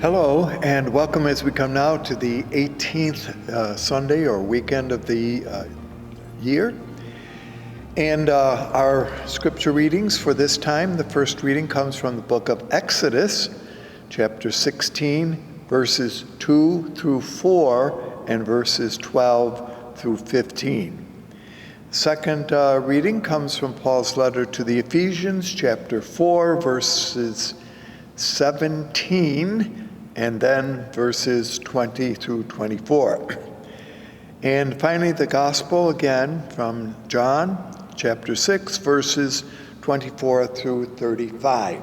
Hello, and welcome as we come now to the 18th Sunday or weekend of the year. And our scripture readings for this time, the first reading comes from the book of Exodus, chapter 16, verses 2 through 4, and verses 12 through 15. Second reading comes from Paul's letter to the Ephesians, chapter 4, verses 17, and then verses 20 through 24. And finally, the gospel again from John, chapter 6, verses 24 through 35.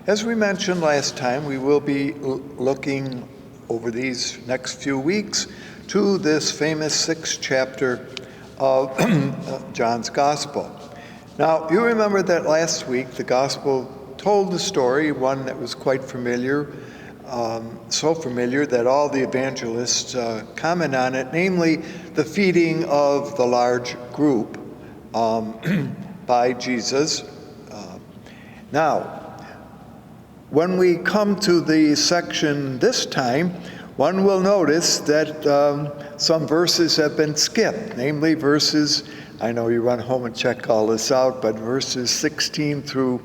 As we mentioned last time, we will be looking over these next few weeks to this famous sixth chapter of John's gospel. Now, you remember that last week the gospel told the story, one that was quite familiar, so familiar that all the evangelists comment on it, namely the feeding of the large group by Jesus. Now, when we come to the section this time, one will notice that some verses have been skipped, namely verses, I know you run home and check all this out, but verses 16 through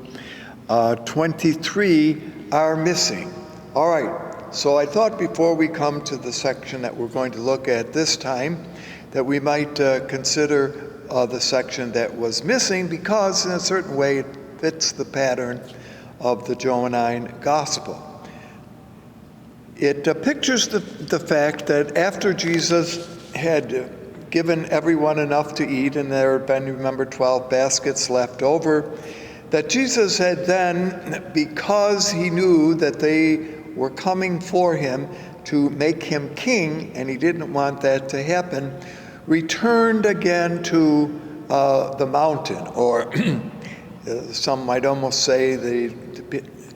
23 are missing. All right, so I thought before we come to the section that we're going to look at this time, that we might consider the section that was missing because in a certain way it fits the pattern of the Johannine gospel. It pictures the fact that after Jesus had given everyone enough to eat, and there had been, remember, 12 baskets left over, that Jesus had then, because he knew that they were coming for him to make him king, and he didn't want that to happen, returned again to the mountain, or some might almost say,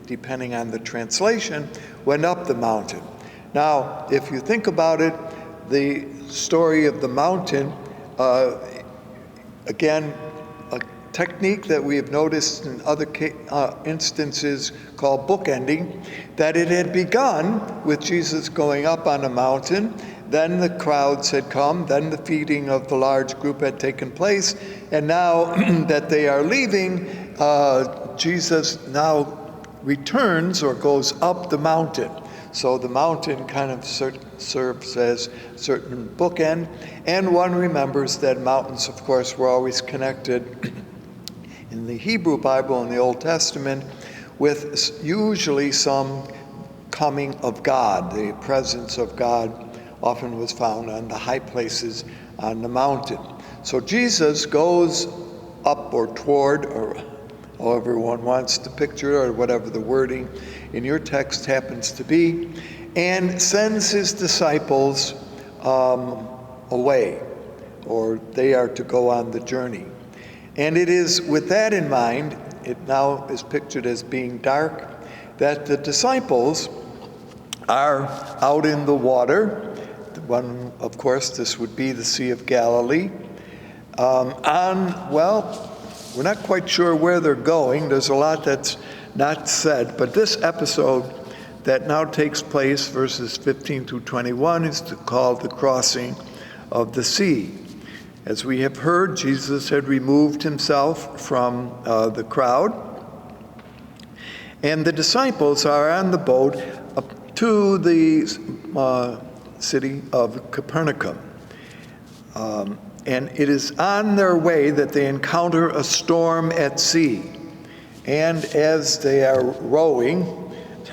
depending on the translation, went up the mountain. Now, if you think about it, the story of the mountain, again, a technique that we have noticed in other instances called bookending, that it had begun with Jesus going up on a mountain, then the crowds had come, then the feeding of the large group had taken place, and now that they are leaving, Jesus now returns or goes up the mountain. So the mountain kind of serves as a certain bookend, and one remembers that mountains, of course, were always connected in the Hebrew Bible in the Old Testament with usually some coming of God. The presence of God often was found on the high places on the mountain. So Jesus goes up or toward, or however one wants to picture, or whatever the wording in your text happens to be, and sends his disciples away, or they are to go on the journey. And it is with that in mind, it now is pictured as being dark, that the disciples are out in the water. One, of course, this would be the Sea of Galilee. We're not quite sure where they're going. There's a lot that's not said, but this episode that now takes place, verses 15 through 21, is called the crossing of the sea. As we have heard, Jesus had removed himself from the crowd, and the disciples are on the boat up to the city of Capernaum. And it is on their way that they encounter a storm at sea. And as they are rowing,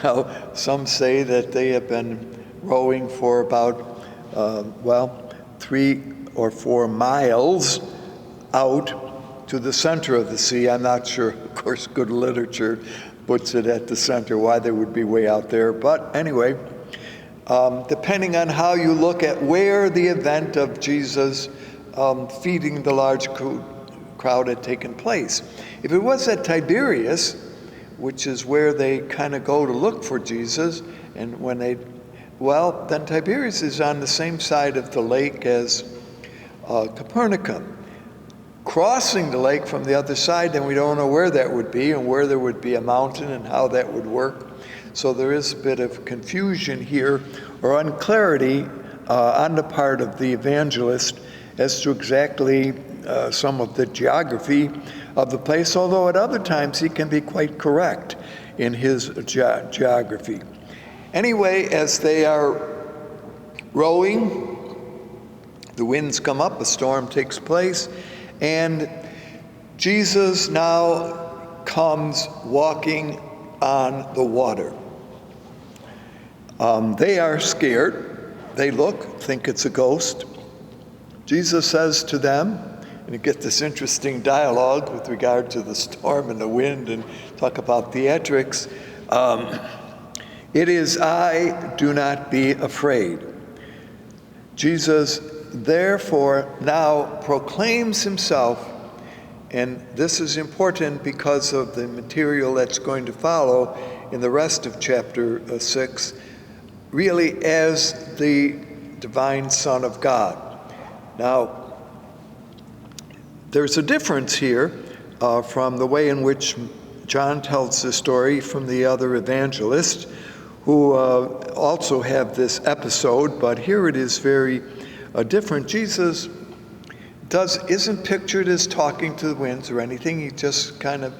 now some say that they have been rowing for about, 3 or 4 miles out to the center of the sea. I'm not sure, of course, good literature puts it at the center, why they would be way out there. But anyway, depending on how you look at where the event of Jesus feeding the large crowd had taken place. If it was at Tiberias, which is where they kind of go to look for Jesus, and then Tiberias is on the same side of the lake as Capernaum. Crossing the lake from the other side, then we don't know where that would be and where there would be a mountain and how that would work. So there is a bit of confusion here or unclarity on the part of the evangelist as to exactly some of the geography of the place, although at other times he can be quite correct in his geography. Anyway, as they are rowing, the winds come up, a storm takes place, and Jesus now comes walking on the water. They are scared. They look, think it's a ghost. Jesus says to them, and you get this interesting dialogue with regard to the storm and the wind and talk about theatrics. It is I, do not be afraid. Jesus therefore now proclaims himself, and this is important because of the material that's going to follow in the rest of chapter 6, really as the divine Son of God. Now, there's a difference here from the way in which John tells the story from the other evangelists who also have this episode, but here it is very different. Jesus isn't pictured as talking to the winds or anything. He just kind of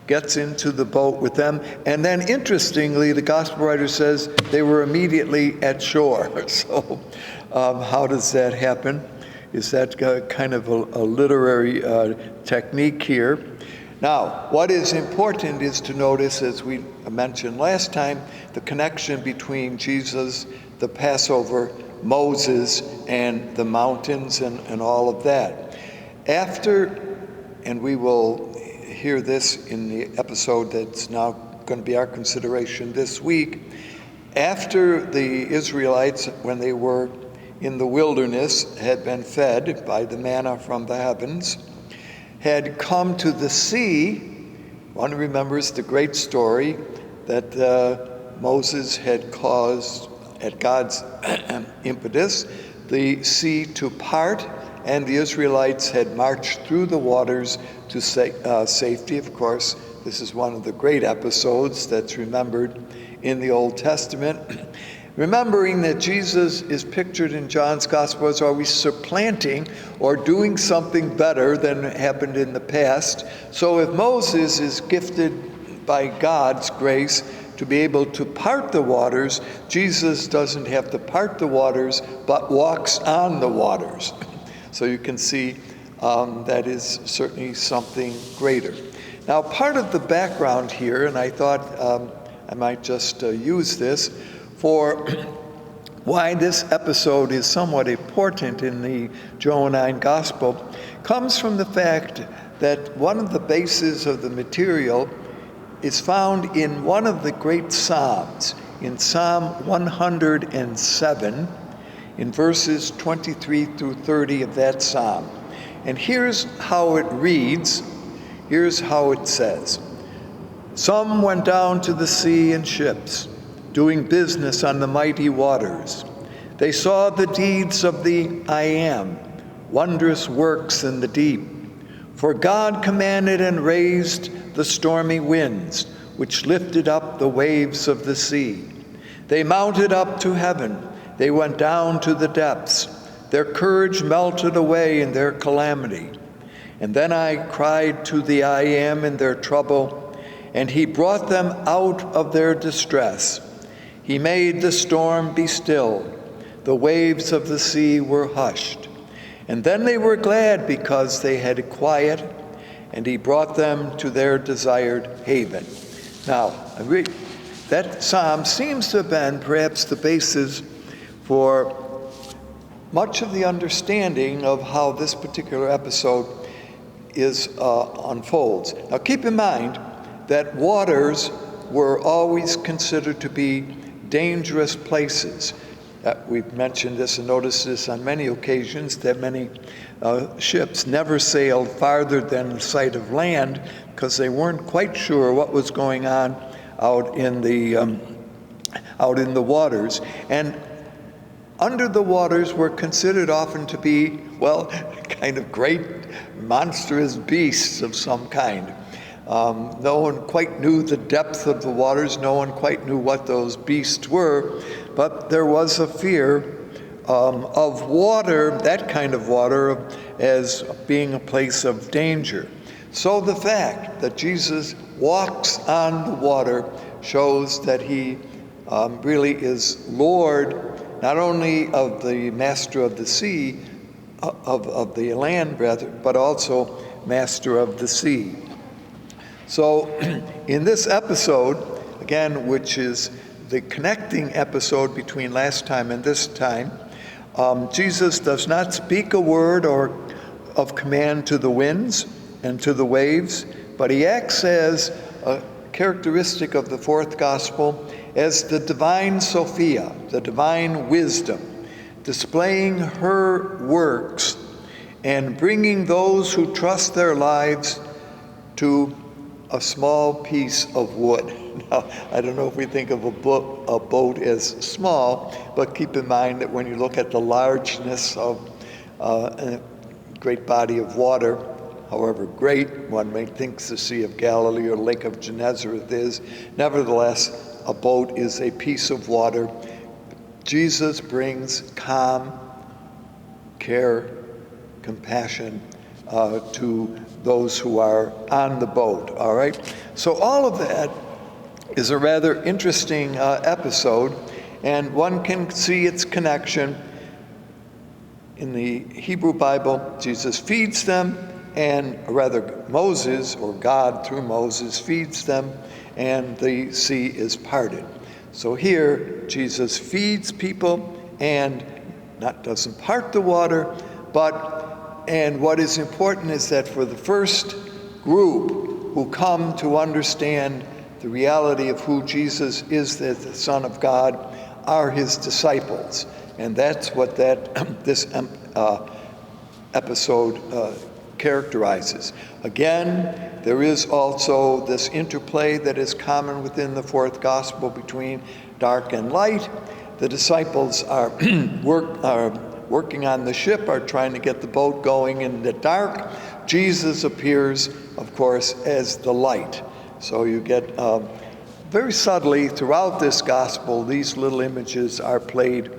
gets into the boat with them. And then interestingly, the gospel writer says they were immediately at shore. So how does that happen? Is that kind of a literary technique here? Now, what is important is to notice, as we mentioned last time, the connection between Jesus, the Passover, Moses, and the mountains and all of that. After, and we will hear this in the episode that's now going to be our consideration this week, after the Israelites, when they were in the wilderness, had been fed by the manna from the heavens, had come to the sea. One remembers the great story that Moses had caused, at God's impetus, the sea to part, and the Israelites had marched through the waters to safety. Of course, this is one of the great episodes that's remembered in the Old Testament. Remembering that Jesus is pictured in John's Gospel as always supplanting or doing something better than happened in the past. So if Moses is gifted by God's grace to be able to part the waters, Jesus doesn't have to part the waters, but walks on the waters. So you can see that is certainly something greater. Now, part of the background here, and I thought I might just use this, for why this episode is somewhat important in the Johannine Gospel, comes from the fact that one of the bases of the material is found in one of the great Psalms, in Psalm 107, in verses 23 through 30 of that Psalm. And here's how it reads, here's how it says. Some went down to the sea in ships, doing business on the mighty waters. They saw the deeds of the I Am, wondrous works in the deep. For God commanded and raised the stormy winds, which lifted up the waves of the sea. They mounted up to heaven. They went down to the depths. Their courage melted away in their calamity. And then I cried to the I Am in their trouble, and he brought them out of their distress. He made the storm be still. The waves of the sea were hushed. And then they were glad because they had quiet, and he brought them to their desired haven. Now, that psalm seems to have been perhaps the basis for much of the understanding of how this particular episode unfolds. Now, keep in mind that waters were always considered to be dangerous places. We've mentioned this and noticed this on many occasions, that many ships never sailed farther than the sight of land because they weren't quite sure what was going on out in the waters. And under the waters were considered often to be, well, kind of great monstrous beasts of some kind. No one quite knew the depth of the waters. No one quite knew what those beasts were. But there was a fear of water, that kind of water, as being a place of danger. So the fact that Jesus walks on the water shows that he really is Lord, not only of the master of the sea, of the land rather, but also master of the sea. So in this episode, again, which is the connecting episode between last time and this time, Jesus does not speak a word or of command to the winds and to the waves, but he acts as a characteristic of the fourth gospel as the divine Sophia, the divine wisdom, displaying her works and bringing those who trust their lives to a small piece of wood. Now, I don't know if we think of a boat as small, but keep in mind that when you look at the largeness of a great body of water, however great one may think the Sea of Galilee or Lake of Gennesareth is, nevertheless, a boat is a piece of water. Jesus brings calm, care, compassion to those who are on the boat, all right? So all of that is a rather interesting episode, and one can see its connection. In the Hebrew Bible, Jesus feeds them, and rather Moses, or God through Moses, feeds them, and the sea is parted. So here, Jesus feeds people and doesn't part the water, and what is important is that for the first group who come to understand the reality of who Jesus is, the Son of God, are his disciples. And that's what this episode characterizes. Again, there is also this interplay that is common within the fourth gospel between dark and light. The disciples are working on the ship, are trying to get the boat going in the dark. Jesus appears, of course, as the light. So you get very subtly throughout this gospel, these little images are played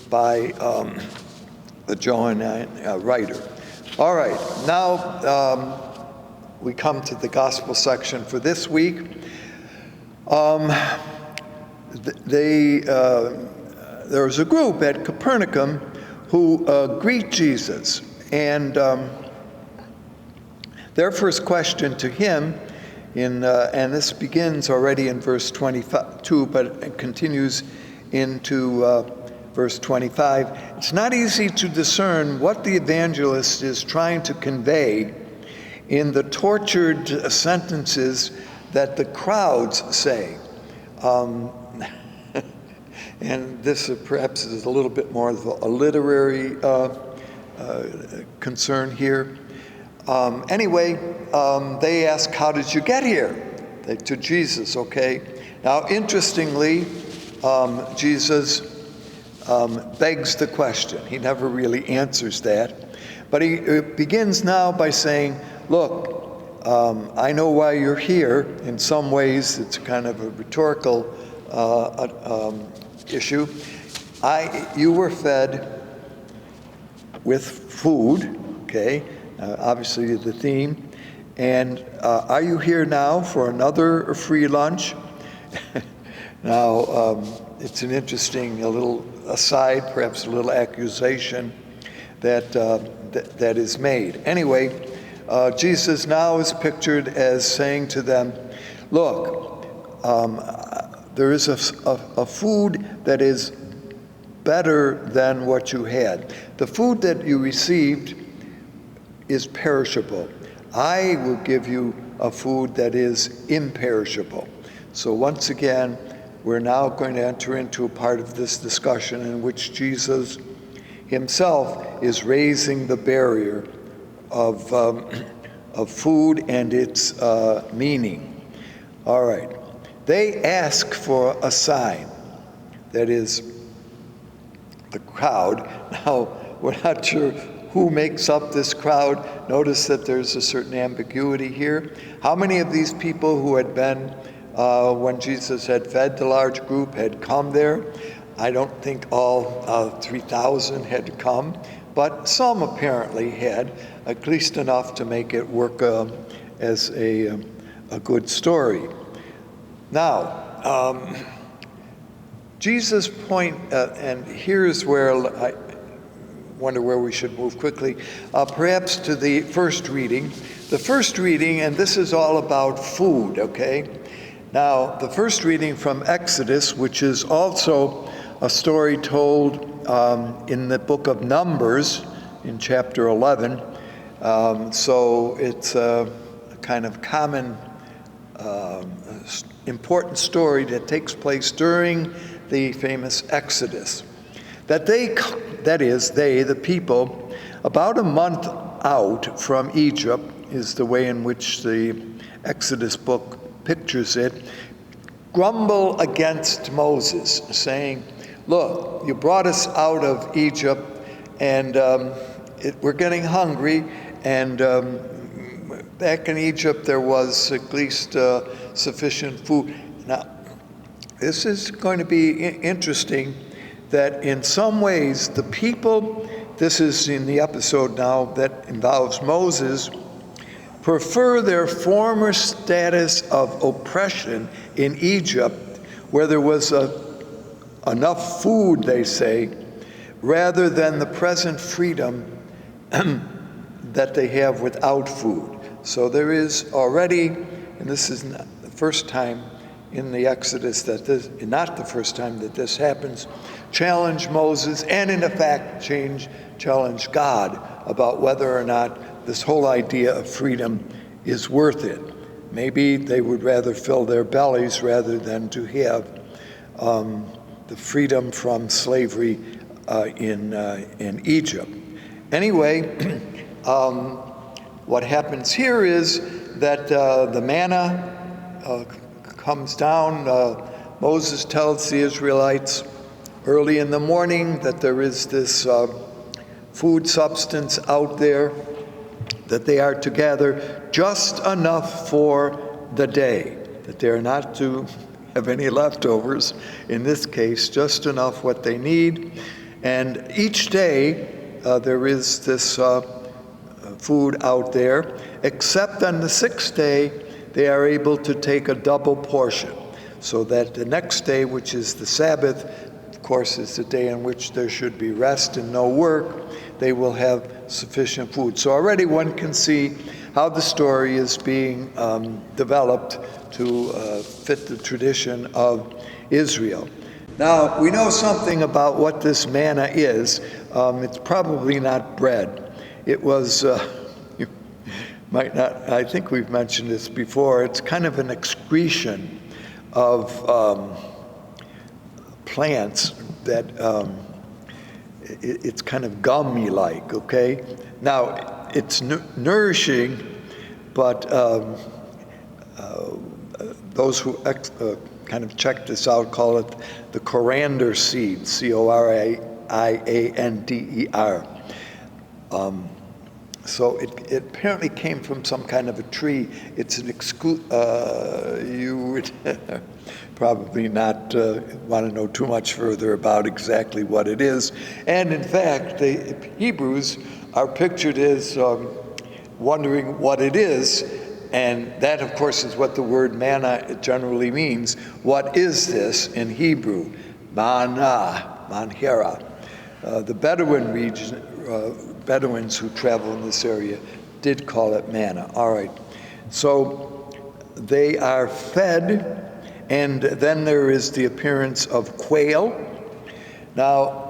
by the Johannine writer. All right, now we come to the gospel section for this week. There's a group at Capernaum who greet Jesus, and their first question to him, and this begins already in verse 22, but it continues into verse 25. It's not easy to discern what the evangelist is trying to convey in the tortured sentences that the crowds say. And this perhaps is a little bit more of a literary concern here. Anyway, they ask, how did you get here? To Jesus, okay? Now, interestingly, Jesus begs the question. He never really answers that. But he begins now by saying, look, I know why you're here. In some ways, it's kind of a rhetorical issue. You were fed with food, okay? Obviously the theme. And are you here now for another free lunch? Now, it's an interesting, a little aside, perhaps a little accusation that is made. Anyway, Jesus now is pictured as saying to them, look, there is a food that is better than what you had. The food that you received is perishable. I will give you a food that is imperishable. So once again, we're now going to enter into a part of this discussion in which Jesus himself is raising the barrier of food and its meaning. All right. They ask for a sign. That is, the crowd. Now, we're not sure who makes up this crowd? Notice that there's a certain ambiguity here. How many of these people who had been, when Jesus had fed the large group, had come there? I don't think all 3,000 had come, but some apparently had, at least enough to make it work as a good story. Now, Jesus' point, and here's where I wonder where we should move quickly, perhaps to the first reading. The first reading, and this is all about food, okay? Now, the first reading from Exodus, which is also a story told in the book of Numbers in chapter 11. So it's a kind of common, important story that takes place during the famous Exodus. That the people, about a month out from Egypt, is the way in which the Exodus book pictures it, grumble against Moses, saying, look, you brought us out of Egypt, and we're getting hungry, and back in Egypt there was at least sufficient food. Now, this is going to be interesting, that in some ways the people, this is in the episode now that involves Moses, prefer their former status of oppression in Egypt, where there was enough food, they say, rather than the present freedom that they have without food. So there is already, and this is not the first time in the Exodus that this, not the first time that this happens, challenge Moses, and in effect challenge God about whether or not this whole idea of freedom is worth it. Maybe they would rather fill their bellies rather than to have the freedom from slavery in Egypt. Anyway, what happens here is that the manna comes down. Moses tells the Israelites early in the morning that there is this food substance out there that they are to gather just enough for the day, that they are not to have any leftovers. In this case, just enough what they need. And each day there is this food out there, except on the sixth day, they are able to take a double portion, so that the next day, which is the Sabbath, of course, is the day in which there should be rest and no work, they will have sufficient food. So already one can see how the story is being developed to fit the tradition of Israel. Now, we know something about what this manna is. It's probably not bread. It was, you might not, I think we've mentioned this before, it's kind of an excretion of plants that it's kind of gummy-like, okay? Now, it's nourishing, but those who kind of check this out call it the coriander seed, C-O-R-I-A-N-D-E-R. So it apparently came from some kind of a tree. It's an you would probably not want to know too much further about exactly what it is. And in fact, the Hebrews are pictured as wondering what it is. And that, of course, is what the word manna generally means. What is this in Hebrew? Manna, manhera. The Bedouin region, Bedouins who travel in this area did call it manna. All right. So they are fed, and then there is the appearance of quail. Now,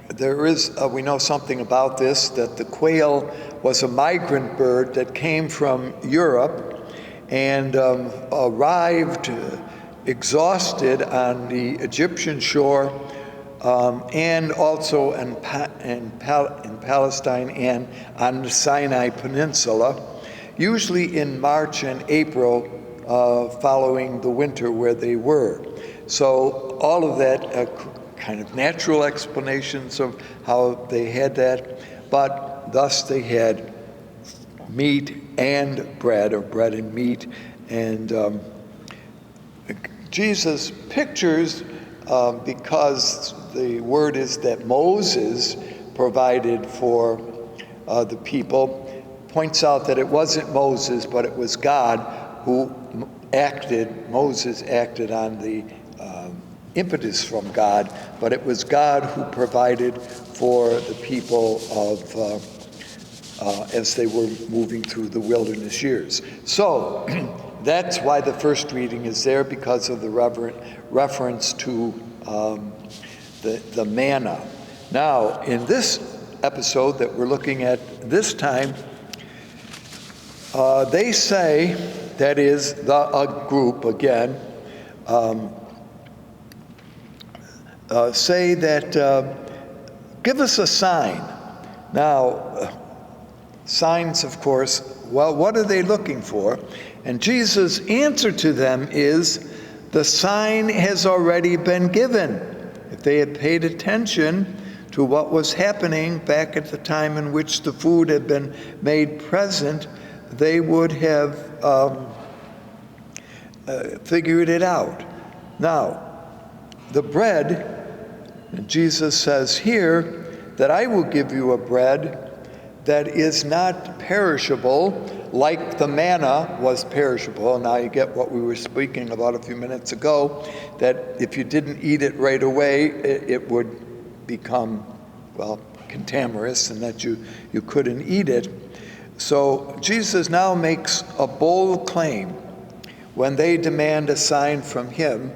there is, we know something about this, that the quail was a migrant bird that came from Europe and arrived exhausted on the Egyptian shore and also in Palestine and on the Sinai Peninsula, usually in March and April following the winter where they were. So all of that kind of natural explanations of how they had that. but thus they had meat and bread, or bread and meat. And Jesus pictures, because the word is that Moses provided for the people, points out that it wasn't Moses, but it was God who acted. Moses acted on the impetus from God, but it was God who provided for the people of as they were moving through the wilderness years. So that's why the first reading is there, because of the reference to the manna. Now, in this episode that we're looking at this time, they say, that is, a group again, say that, give us a sign. Now, signs, of course, well, what are they looking for? And Jesus' answer to them is, the sign has already been given. If they had paid attention to what was happening back at the time in which the food had been made present, they would have figured it out. Now, the bread, Jesus says here that I will give you a bread that is not perishable, like the manna was perishable. Now you get what we were speaking about a few minutes ago, that if you didn't eat it right away, it would become, well, contaminous, and that you couldn't eat it. So Jesus now makes a bold claim when they demand a sign from him,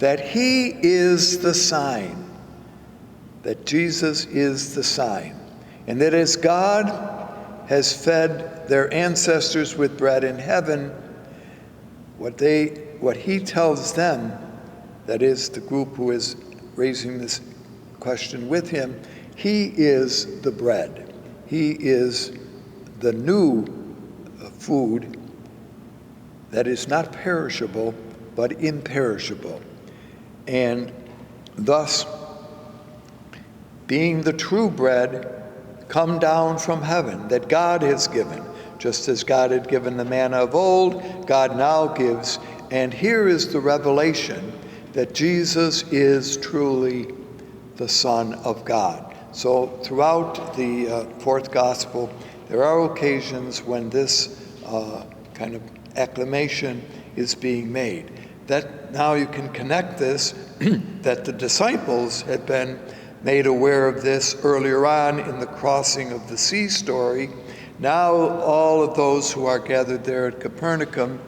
that he is the sign, that Jesus is the sign, and that as God has fed their ancestors with bread in heaven, what he tells them, that is the group who is raising this question with him, he is the bread. He is the new food that is not perishable, but imperishable. And thus, being the true bread come down from heaven that God has given. Just as God had given the manna of old, God now gives. And here is the revelation that Jesus is truly the Son of God. So throughout the fourth gospel, there are occasions when this kind of acclamation is being made. That now you can connect this, that the disciples had been made aware of this earlier on in the crossing of the sea story. Now all of those who are gathered there at Capernaum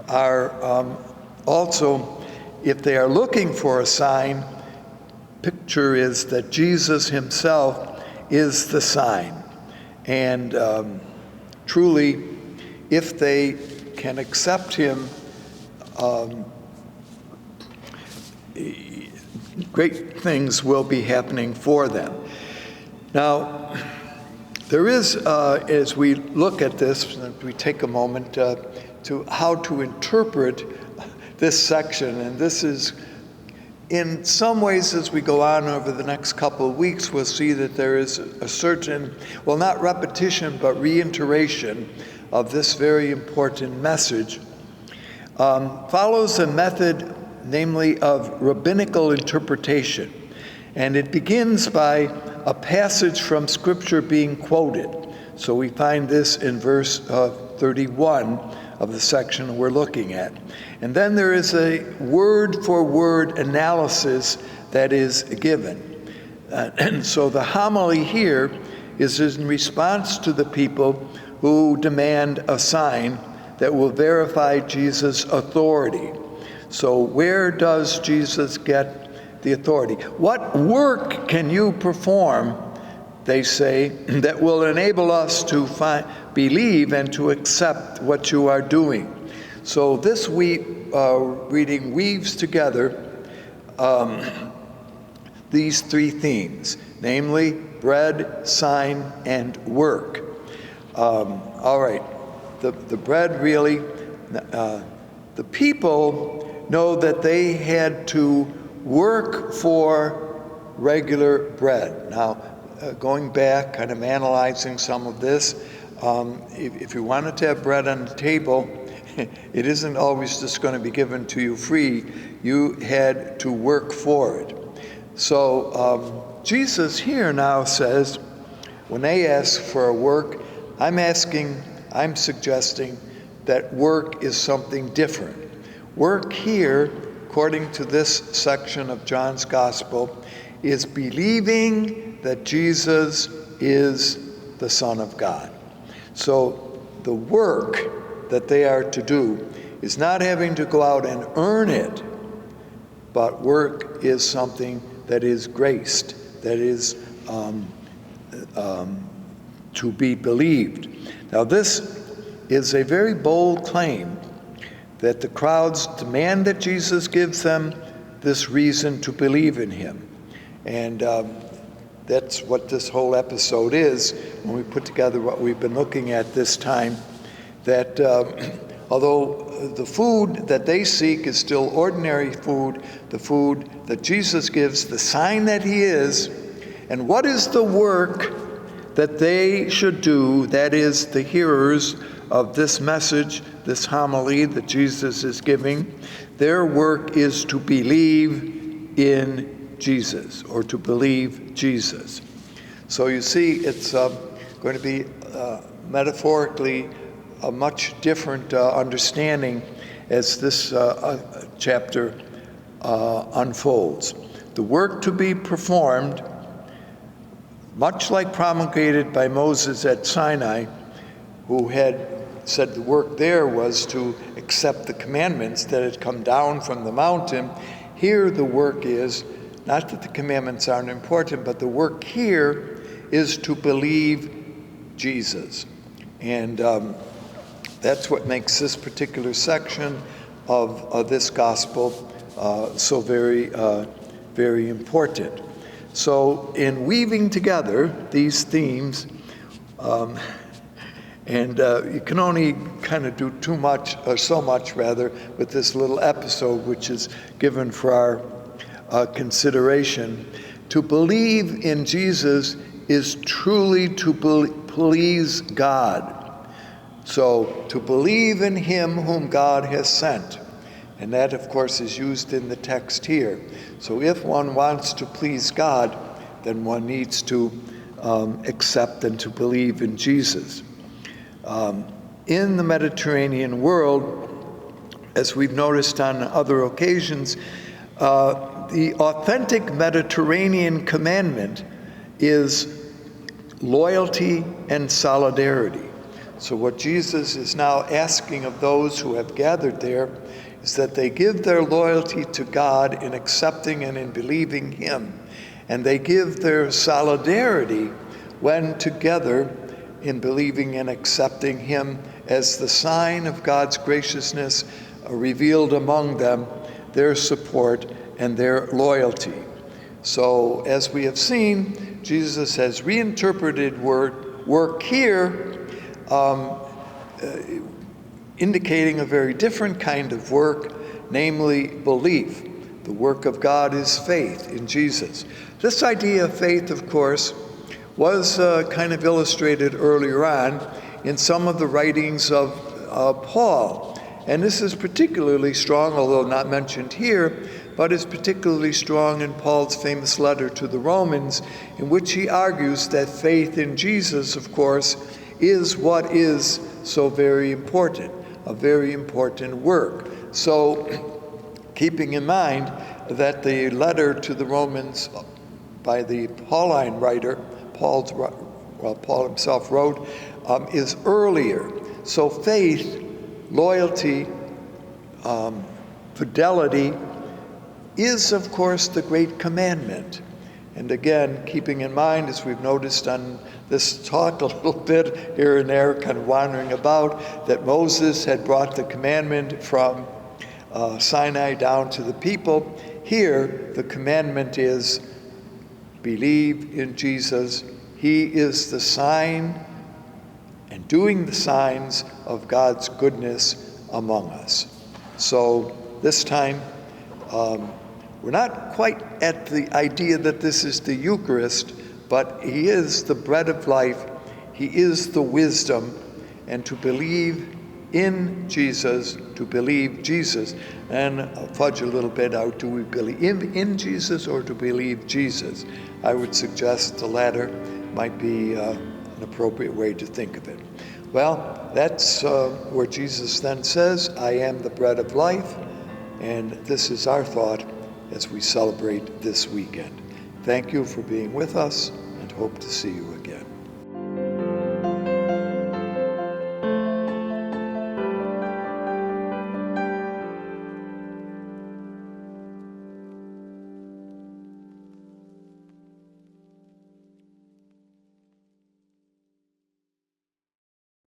are also, if they are looking for a sign, picture is that Jesus himself is the sign. And truly, if they can accept him, great things will be happening for them. Now, there is, as we look at this, we take a moment to how to interpret this section, and this is, in some ways, as we go on over the next couple of weeks, we'll see that there is a certain, well, not repetition, but reiteration of this very important message. Follows a method, namely of rabbinical interpretation. And it begins by a passage from Scripture being quoted. So we find this in verse 31 of the section we're looking at. And then there is a word-for-word analysis that is given. And so the homily here is in response to the people who demand a sign that will verify Jesus' authority. So where does Jesus get the authority? What work can you perform, they say, that will enable us to believe and to accept what you are doing? So this reading weaves together these three themes, namely bread, sign, and work. All right, the bread really, the people know that they had to work for regular bread. Now, going back, kind of analyzing some of this, if you wanted to have bread on the table, it isn't always just going to be given to you free. You had to work for it. So Jesus here now says, when they ask for a work, I'm suggesting that work is something different. Work here, according to this section of John's Gospel, is believing that Jesus is the Son of God. So the work that they are to do is not having to go out and earn it, but work is something that is graced, that is to be believed. Now this is a very bold claim, that the crowds demand that Jesus gives them this reason to believe in him. And that's what this whole episode is when we put together what we've been looking at this time, that although the food that they seek is still ordinary food, the food that Jesus gives, the sign that he is, and what is the work that they should do, that is, the hearers of this message, this homily that Jesus is giving, their work is to believe in Jesus, or to believe Jesus. So you see, it's going to be metaphorically a much different understanding as this chapter unfolds. The work to be performed, much like promulgated by Moses at Sinai, who had said the work there was to accept the commandments that had come down from the mountain. Here the work is, not that the commandments aren't important, but the work here is to believe Jesus. And that's what makes this particular section of this gospel so very, very important. So in weaving together these themes, and you can only kind of do too much, or so much rather, with this little episode which is given for our consideration. To believe in Jesus is truly to please God. So to believe in him whom God has sent. And that, of course, is used in the text here. So if one wants to please God, then one needs to accept and to believe in Jesus. In the Mediterranean world, as we've noticed on other occasions, the authentic Mediterranean commandment is loyalty and solidarity. So what Jesus is now asking of those who have gathered there is that they give their loyalty to God in accepting and in believing him, and they give their solidarity when together in believing and accepting him as the sign of God's graciousness revealed among them, their support and their loyalty. So as we have seen, Jesus has reinterpreted work here, indicating a very different kind of work, namely belief. The work of God is faith in Jesus. This idea of faith, of course, was kind of illustrated earlier on in some of the writings of Paul. And this is particularly strong, although not mentioned here, but is particularly strong in Paul's famous letter to the Romans, in which he argues that faith in Jesus, of course, is what is so very important, a very important work. So, keeping in mind that the letter to the Romans by the Pauline writer, Paul himself wrote, is earlier. So faith, loyalty, fidelity is, of course, the great commandment. And again, keeping in mind, as we've noticed on this talk a little bit here and there, kind of wandering about, that Moses had brought the commandment from Sinai down to the people. Here, the commandment is believe in Jesus. He is the sign and doing the signs of God's goodness among us. So this time, we're not quite at the idea that this is the Eucharist, but he is the bread of life. He is the wisdom. And to believe in Jesus, to believe Jesus. And I'll fudge a little bit out. Do we believe in Jesus or to believe Jesus? I would suggest the latter might be an appropriate way to think of it. Well, that's where Jesus then says, I am the bread of life. And this is our thought as we celebrate this weekend. Thank you for being with us, and hope to see you again.